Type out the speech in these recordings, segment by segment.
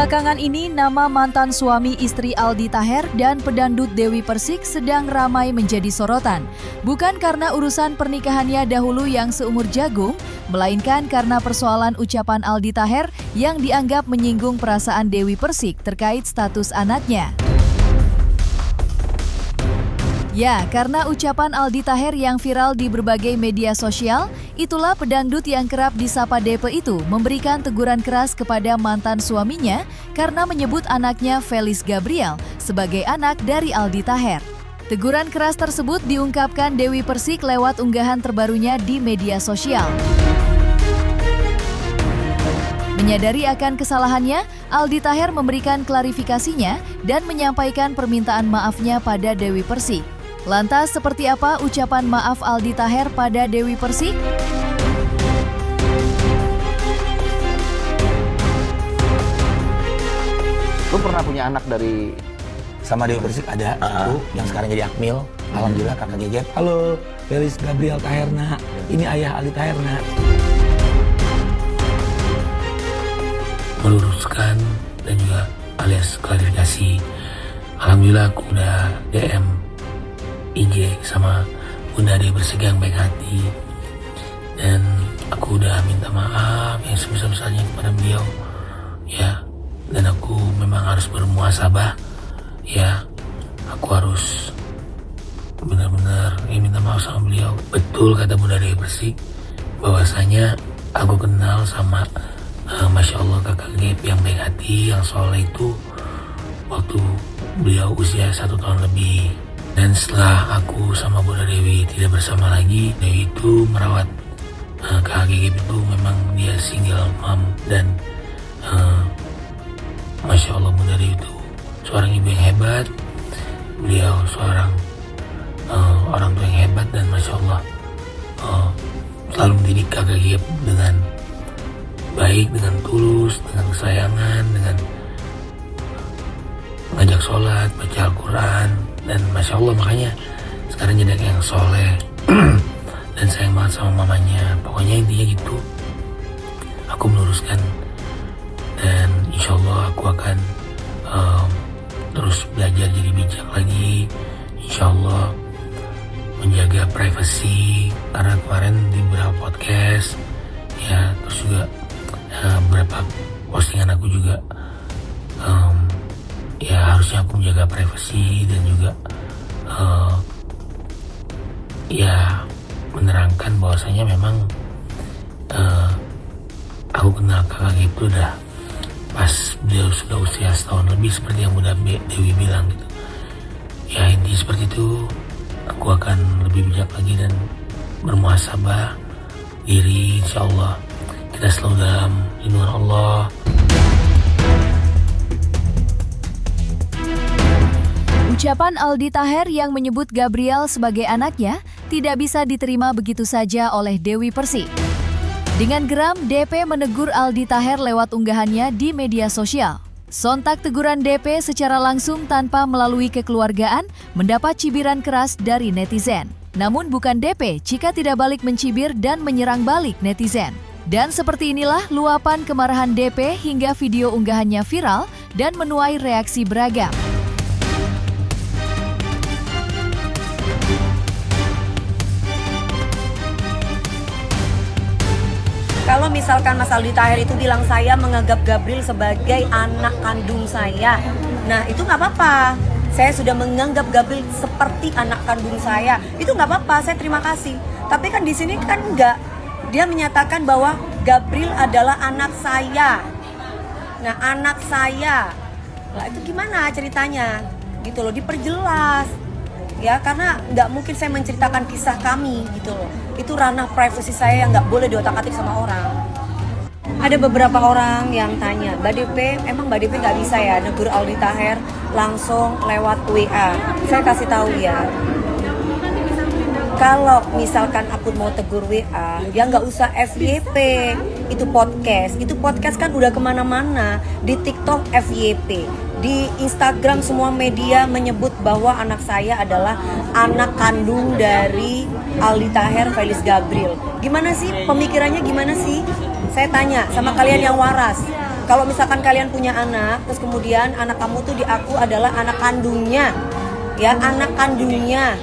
Belakangan ini, nama mantan suami istri Aldi Taher dan pedangdut Dewi Persik sedang ramai menjadi sorotan. Bukan karena urusan pernikahannya dahulu yang seumur jagung, melainkan karena persoalan ucapan Aldi Taher yang dianggap menyinggung perasaan Dewi Persik terkait status anaknya. Ya, karena ucapan Aldi Taher yang viral di berbagai media sosial, itulah pedangdut yang kerap disapa Depe itu memberikan teguran keras kepada mantan suaminya karena menyebut anaknya Felis Gabriel sebagai anak dari Aldi Taher. Teguran keras tersebut diungkapkan Dewi Persik lewat unggahan terbarunya di media sosial. Menyadari akan kesalahannya, Aldi Taher memberikan klarifikasinya dan menyampaikan permintaan maafnya pada Dewi Persik. Lantas, seperti apa ucapan maaf Aldi Taher pada Dewi Persik? Lu pernah punya anak dari sama Dewi Persik ada satu yang sekarang jadi Akmil. Alhamdulillah kakak Gegep. Halo, Felis Gabriel Taherna. Ini ayah Aldi Taherna. Meluruskan dan juga alias klarifikasi. Alhamdulillah aku udah DM IG sama Bunda Dewi Persik yang baik hati, dan aku udah minta maaf yang sebesar-besarnya kepada beliau ya, dan aku memang harus bermuhasabah ya, aku harus benar-benar minta maaf sama beliau. Betul kata Bunda Dewi Persik bahwasanya aku kenal sama Masya Allah kakak Gep yang baik hati, yang soleh itu waktu beliau usia 1 tahun lebih. Dan setelah aku sama Bunda Dewi tidak bersama lagi, Dewi itu merawat kakak Gep itu memang dia single mom, dan Masya Allah Bunda Dewi itu seorang ibu yang hebat. Beliau seorang orang tua yang hebat, dan Masya Allah selalu mendidik kakak Gep dengan baik, dengan tulus, dengan kesayangan, dengan ngajak sholat, baca Al-Quran, dan Masya Allah makanya sekarang jadi yang soleh dan sayang banget sama mamanya. Pokoknya intinya gitu, aku meluruskan, dan insya Allah aku akan terus belajar jadi bijak lagi, insya Allah menjaga privasi, karena kemarin di beberapa podcast ya, terus juga beberapa postingan aku juga ya harusnya aku menjaga privasi, dan juga ya menerangkan bahwasanya memang aku kenal kakak itu udah pas beliau sudah usia setahun lebih, seperti yang Bunda Dewi bilang gitu ya. Intinya seperti itu, aku akan lebih bijak lagi dan bermuhasabah diri, insya Allah kita selalu dalam lindungan Allah. Ucapan Aldi Taher yang menyebut Gabriel sebagai anaknya tidak bisa diterima begitu saja oleh Dewi Persik. Dengan geram, DP menegur Aldi Taher lewat unggahannya di media sosial. Sontak teguran DP secara langsung tanpa melalui kekeluargaan mendapat cibiran keras dari netizen. Namun bukan DP jika tidak balik mencibir dan menyerang balik netizen. Dan seperti inilah luapan kemarahan DP hingga video unggahannya viral dan menuai reaksi beragam. Kalau misalkan Mas Aldi Taher itu bilang saya menganggap Gabriel sebagai anak kandung saya, nah itu nggak apa-apa. Saya sudah menganggap Gabriel seperti anak kandung saya, itu nggak apa-apa. Saya terima kasih. Tapi kan di sini kan nggak. Dia menyatakan bahwa Gabriel adalah anak saya. Nah, anak saya. Nah, itu gimana ceritanya? Gitu loh, diperjelas. Ya, karena nggak mungkin saya menceritakan kisah kami gitu loh. Itu ranah privasi saya yang nggak boleh diotak-atik sama orang. Ada beberapa orang yang tanya, Mbak DP, emang Mbak DP nggak bisa ya negur Aldi Taher langsung lewat WA? Saya kasih tahu ya, kalau misalkan aku mau tegur WA, ya nggak usah FYP. Itu podcast kan udah kemana-mana. Di TikTok FYP, di Instagram semua media menyebut bahwa anak saya adalah anak kandung dari Aldi Taher Felis Gabriel. Gimana sih pemikirannya, gimana sih? Saya tanya sama kalian yang waras. Kalau misalkan kalian punya anak, terus kemudian anak kamu tuh diaku adalah anak kandungnya, ya, anak kandungnya,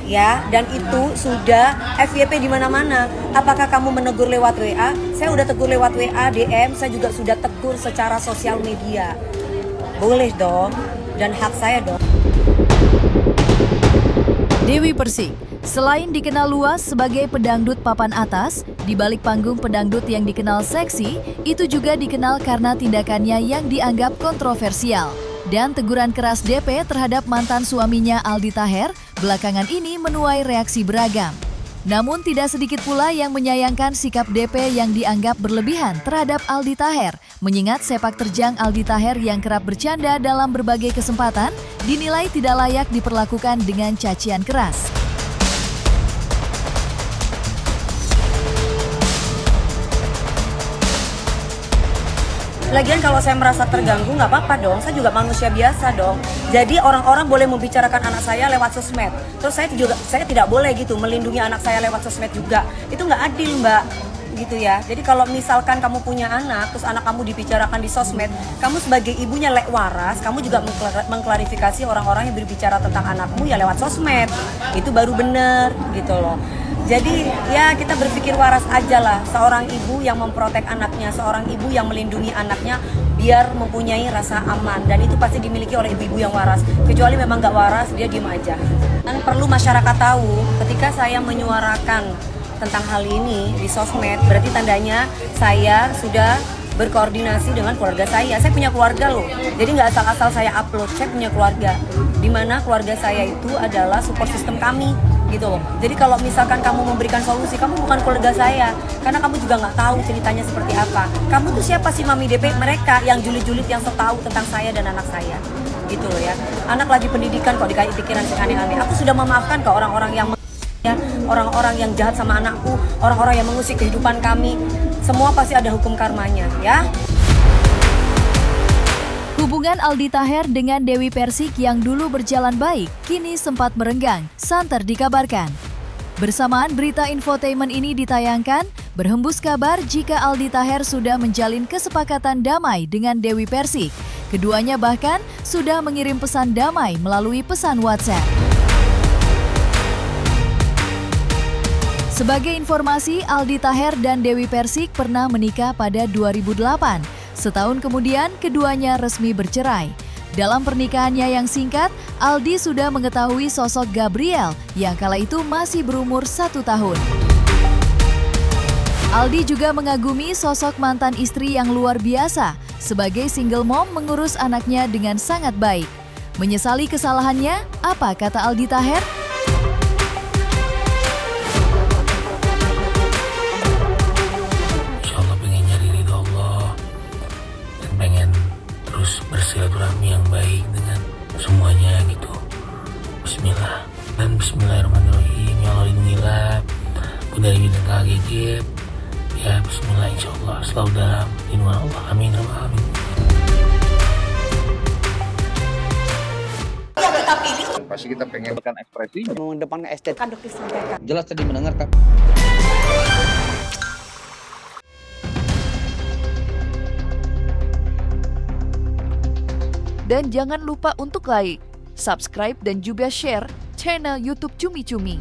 ya, dan itu sudah FYP di mana-mana. Apakah kamu menegur lewat WA? Saya udah tegur lewat WA, DM, saya juga sudah tegur secara sosial media. Boleh dong, dan hak saya dong. Dewi Persik, selain dikenal luas sebagai pedangdut papan atas, di balik panggung pedangdut yang dikenal seksi, itu juga dikenal karena tindakannya yang dianggap kontroversial. Dan teguran keras DP terhadap mantan suaminya Aldi Taher belakangan ini menuai reaksi beragam. Namun tidak sedikit pula yang menyayangkan sikap DP yang dianggap berlebihan terhadap Aldi Taher, mengingat sepak terjang Aldi Taher yang kerap bercanda dalam berbagai kesempatan dinilai tidak layak diperlakukan dengan cacian keras. Lagian kalau saya merasa terganggu nggak apa-apa dong, saya juga manusia biasa dong. Jadi orang-orang boleh membicarakan anak saya lewat sosmed. Terus saya tidak boleh gitu melindungi anak saya lewat sosmed juga. Itu nggak adil, Mbak. Gitu ya. Jadi kalau misalkan kamu punya anak, terus anak kamu dibicarakan di sosmed, kamu sebagai ibunya lek waras, kamu juga mengklarifikasi orang-orang yang berbicara tentang anakmu ya lewat sosmed. Itu baru bener gitu loh. Jadi ya kita berpikir waras aja lah, seorang ibu yang memprotek anaknya, seorang ibu yang melindungi anaknya biar mempunyai rasa aman, dan itu pasti dimiliki oleh ibu-ibu yang waras. Kecuali memang nggak waras, dia diem aja. Dan perlu masyarakat tahu, ketika saya menyuarakan tentang hal ini di sosmed, berarti tandanya saya sudah berkoordinasi dengan keluarga saya. Saya punya keluarga loh, jadi nggak asal-asal saya upload. Saya punya keluarga, dimana keluarga saya itu adalah support system kami gitu loh. Jadi kalau misalkan kamu memberikan solusi, kamu bukan keluarga saya, karena kamu juga nggak tahu ceritanya seperti apa. Kamu tuh siapa sih mami DP? Mereka yang julid-julid yang tahu tentang saya dan anak saya gitu loh ya. Anak lagi pendidikan kok dikasih pikiran sih aneh-aneh. Aku sudah memaafkan ke orang-orang yang ya, orang-orang yang jahat sama anakku, orang-orang yang mengusik kehidupan kami. Semua pasti ada hukum karmanya ya. Hubungan Aldi Taher dengan Dewi Persik yang dulu berjalan baik, kini sempat merenggang, santer dikabarkan. Bersamaan berita infotainment ini ditayangkan, berhembus kabar jika Aldi Taher sudah menjalin kesepakatan damai dengan Dewi Persik. Keduanya bahkan sudah mengirim pesan damai melalui pesan WhatsApp. Sebagai informasi, Aldi Taher dan Dewi Persik pernah menikah pada 2008. Setahun kemudian, keduanya resmi bercerai. Dalam pernikahannya yang singkat, Aldi sudah mengetahui sosok Gabriel yang kala itu masih berumur 1 tahun. Aldi juga mengagumi sosok mantan istri yang luar biasa. Sebagai single mom mengurus anaknya dengan sangat baik. Menyesali kesalahannya, apa kata Aldi Taher? Bersilaturahmi yang baik dengan semuanya gitu. Bismillah dan bismillahirrahmanirrahim. Ya Allah lindungilah Bunda Dewi dan Kak Gegep. Ya bismillah, insyaallah selalu dalam lindungan Allah. Amin. Amin. Pasti kita pengen mengedepankan ekspresi, mengedepankan estetika. Kan dokter sampaikan. Jelas tadi mendengarkan. Dan jangan lupa untuk like, subscribe dan juga share channel YouTube Cumi Cumi.